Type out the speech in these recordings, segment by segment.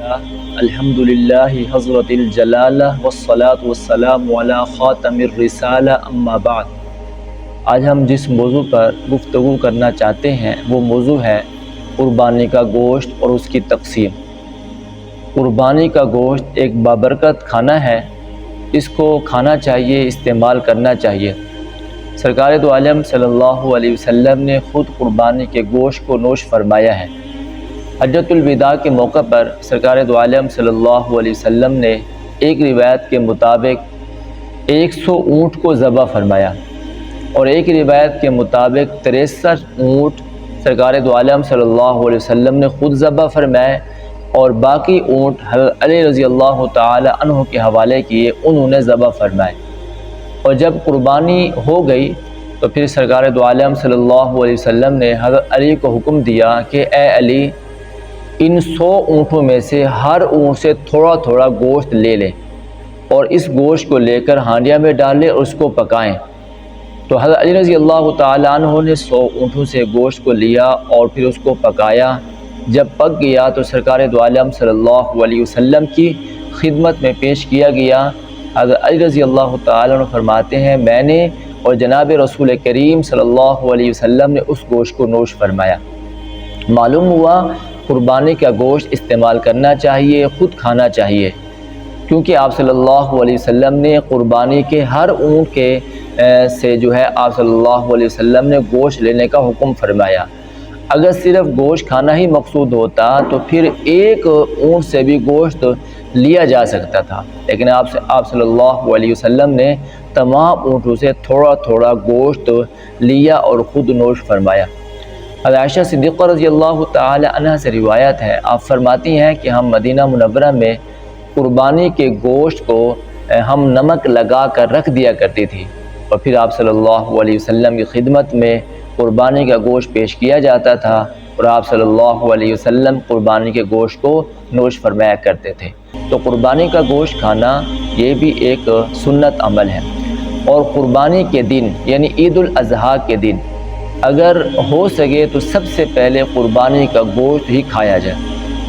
الحمدللہ حضرت الجلالہ والصلاة والسلام علی خاتم الرسالہ اما بعد۔ آج ہم جس موضوع پر گفتگو کرنا چاہتے ہیں وہ موضوع ہے قربانی کا گوشت اور اس کی تقسیم۔ قربانی کا گوشت ایک بابرکت کھانا ہے، اس کو کھانا چاہیے، استعمال کرنا چاہیے۔ سرکار دو عالم صلی اللہ علیہ وسلم نے خود قربانی کے گوشت کو نوش فرمایا ہے۔ حجۃ الوداع کے موقع پر سرکار دو عالم صلی اللہ علیہ وسلم نے ایک روایت کے مطابق 100 اونٹ کو ذبح فرمایا، اور ایک روایت کے مطابق 63 اونٹ سرکار دو عالم صلی اللہ علیہ وسلم نے خود ذبح فرمائے، اور باقی اونٹ حضرت علی رضی اللہ تعالی عنہ کے حوالے کیے، انہوں نے ذبح فرمائے۔ اور جب قربانی ہو گئی تو پھر سرکار دو عالم صلی اللہ علیہ وسلم نے حضرت علی کو حکم دیا کہ اے علی، ان 100 اونٹوں میں سے ہر اونٹ سے تھوڑا تھوڑا گوشت لے لیں، اور اس گوشت کو لے کر ہانڈیا میں ڈالیں اور اس کو پکائیں۔ تو حضرت علی رضی اللہ تعالیٰ عنہ نے 100 اونٹوں سے گوشت کو لیا اور پھر اس کو پکایا۔ جب پک گیا تو سرکار دو عالم صلی اللہ علیہ وسلم کی خدمت میں پیش کیا گیا۔ حضرت علی رضی اللہ تعالیٰ عنہ فرماتے ہیں، میں نے اور جناب رسول کریم صلی اللہ علیہ وسلم نے اس گوشت کو نوش فرمایا۔ معلوم ہوا قربانی کا گوشت استعمال کرنا چاہیے، خود کھانا چاہیے، کیونکہ آپ صلی اللہ علیہ وسلم نے قربانی کے ہر اونٹ کے سے جو ہے آپ صلی اللہ علیہ وسلم نے گوشت لینے کا حکم فرمایا۔ اگر صرف گوشت کھانا ہی مقصود ہوتا تو پھر ایک اونٹ سے بھی گوشت لیا جا سکتا تھا، لیکن آپ صلی اللہ علیہ وسلم نے تمام اونٹوں سے تھوڑا تھوڑا گوشت لیا اور خود نوش فرمایا۔ حضرت عائشہ صدیقہ رضی اللہ تعالی عنہ سے روایت ہے، آپ فرماتی ہیں کہ ہم مدینہ منورہ میں قربانی کے گوشت کو ہم نمک لگا کر رکھ دیا کرتی تھی، اور پھر آپ صلی اللہ علیہ وسلم کی خدمت میں قربانی کا گوشت پیش کیا جاتا تھا، اور آپ صلی اللہ علیہ وسلم قربانی کے گوشت کو نوش فرمایا کرتے تھے۔ تو قربانی کا گوشت کھانا یہ بھی ایک سنت عمل ہے۔ اور قربانی کے دن یعنی عید الاضحیٰ کے دن اگر ہو سکے تو سب سے پہلے قربانی کا گوشت ہی کھایا جائے،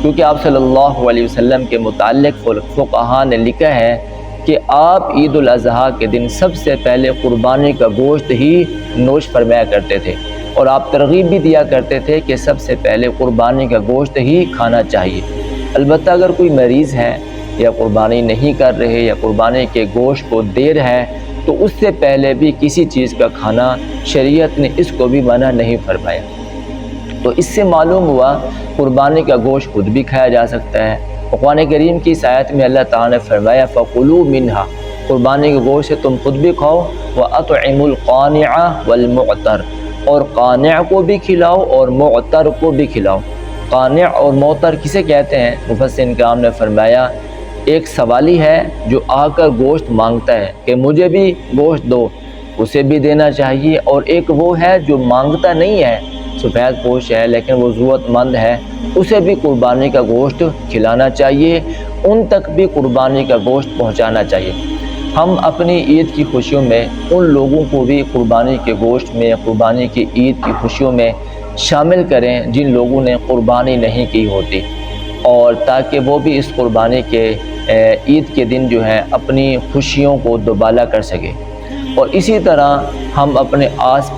کیونکہ آپ صلی اللہ علیہ وسلم کے متعلق فقہاء نے لکھا ہے کہ آپ عید الاضحیٰ کے دن سب سے پہلے قربانی کا گوشت ہی نوش فرمایا کرتے تھے، اور آپ ترغیب بھی دیا کرتے تھے کہ سب سے پہلے قربانی کا گوشت ہی کھانا چاہیے۔ البتہ اگر کوئی مریض ہے یا قربانی نہیں کر رہے یا قربانی کے گوشت کو دیر ہے تو اس سے پہلے بھی کسی چیز کا کھانا شریعت نے اس کو بھی منع نہیں فرمایا۔ تو اس سے معلوم ہوا قربانی کا گوشت خود بھی کھایا جا سکتا ہے۔ قرآن کریم کی اس آیت میں اللہ تعالیٰ نے فرمایا فَقُلُوا مِنْهَا، قربانی کے گوشت سے تم خود بھی کھاؤ، وَأَطْعِمُوا الْقَانِعَ وَالْمُعْتَرَ، اور قانع کو بھی کھلاؤ اور معتر کو بھی کھلاؤ۔ قانع اور معتر کسے کہتے ہیں؟ مفسرین کرام نے فرمایا ایک سوالی ہے جو آ کر گوشت مانگتا ہے کہ مجھے بھی گوشت دو، اسے بھی دینا چاہیے، اور ایک وہ ہے جو مانگتا نہیں ہے، سفید پوش ہے لیکن وہ ضرورت مند ہے، اسے بھی قربانی کا گوشت کھلانا چاہیے، ان تک بھی قربانی کا گوشت پہنچانا چاہیے۔ ہم اپنی عید کی خوشیوں میں ان لوگوں کو بھی قربانی کے گوشت میں، قربانی کی عید کی خوشیوں میں شامل کریں جن لوگوں نے قربانی نہیں کی ہوتی، اور تاکہ وہ بھی اس قربانی کے عید کے دن جو ہے اپنی خوشیوں کو دوبالا کر سکے۔ اور اسی طرح ہم اپنے آس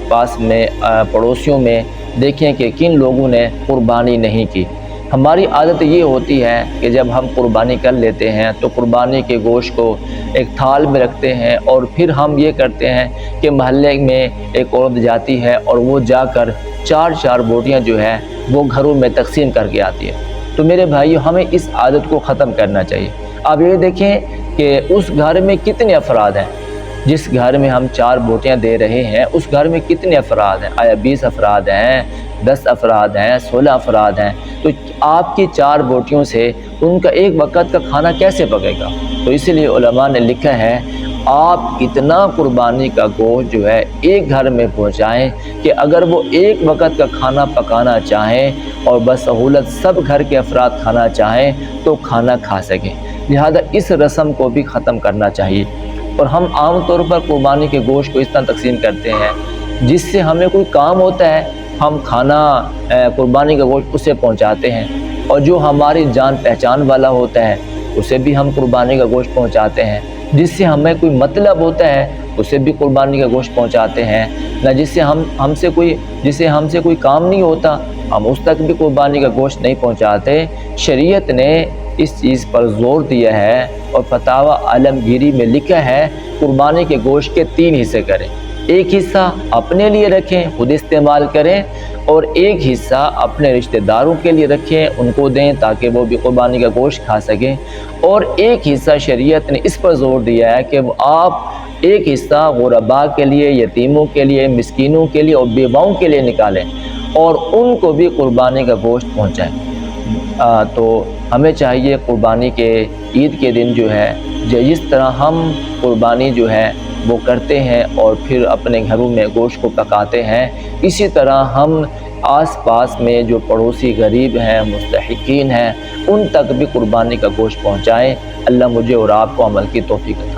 پاس میں پڑوسیوں میں دیکھیں کہ کن لوگوں نے قربانی نہیں کی۔ ہماری عادت یہ ہوتی ہے کہ جب ہم قربانی کر لیتے ہیں تو قربانی کے گوشت کو ایک تھال میں رکھتے ہیں، اور پھر ہم یہ کرتے ہیں کہ محلے میں ایک عورت جاتی ہے اور وہ جا کر 4 بوٹیاں جو ہے وہ گھروں میں تقسیم کر کے آتی ہے۔ تو میرے بھائیو، ہمیں اس عادت کو ختم کرنا چاہیے۔ آپ یہ دیکھیں کہ اس گھر میں کتنے افراد ہیں، جس گھر میں ہم 4 بوٹیاں دے رہے ہیں اس گھر میں کتنے افراد ہیں؟ آیا 20 افراد ہیں، 10 افراد ہیں، 16 افراد ہیں؟ تو آپ کی 4 بوٹیوں سے ان کا ایک وقت کا کھانا کیسے پکے گا؟ تو اس لیے علماء نے لکھا ہے آپ اتنا قربانی کا گوشت جو ہے ایک گھر میں پہنچائیں کہ اگر وہ ایک وقت کا کھانا پکانا چاہیں اور بسہولت سب گھر کے افراد کھانا چاہیں تو کھانا کھا سکیں۔ لہذا اس رسم کو بھی ختم کرنا چاہیے۔ اور ہم عام طور پر قربانی کے گوشت کو اس طرح تقسیم کرتے ہیں جس سے ہمیں کوئی کام ہوتا ہے ہم کھانا قربانی کا گوشت اسے پہنچاتے ہیں، اور جو ہماری جان پہچان والا ہوتا ہے اسے بھی ہم قربانی کا گوشت پہنچاتے ہیں، جس سے ہمیں کوئی مطلب ہوتا ہے اسے بھی قربانی کا گوشت پہنچاتے ہیں، نہ جسے ہم سے کوئی کام نہیں ہوتا ہم اس تک بھی قربانی کا گوشت نہیں پہنچاتے۔ شریعت نے اس چیز پر زور دیا ہے اور فتاوی عالمگیری میں لکھا ہے قربانی کے گوشت کے 3 حصے کریں، ایک حصہ اپنے لیے رکھیں خود استعمال کریں، اور ایک حصہ اپنے رشتہ داروں کے لیے رکھیں ان کو دیں تاکہ وہ بھی قربانی کا گوشت کھا سکیں، اور ایک حصہ شریعت نے اس پر زور دیا ہے کہ آپ ایک حصہ غرباء کے لیے، یتیموں کے لیے، مسکینوں کے لیے اور بیواؤں کے لیے نکالیں اور ان کو بھی قربانی کا گوشت پہنچائیں۔ تو ہمیں چاہیے قربانی کے عید کے دن جو ہے جس طرح ہم قربانی جو ہے وہ کرتے ہیں اور پھر اپنے گھروں میں گوشت کو پکاتے ہیں، اسی طرح ہم آس پاس میں جو پڑوسی غریب ہیں، مستحقین ہیں، ان تک بھی قربانی کا گوشت پہنچائیں۔ اللہ مجھے اور آپ کو عمل کی توفیق دے۔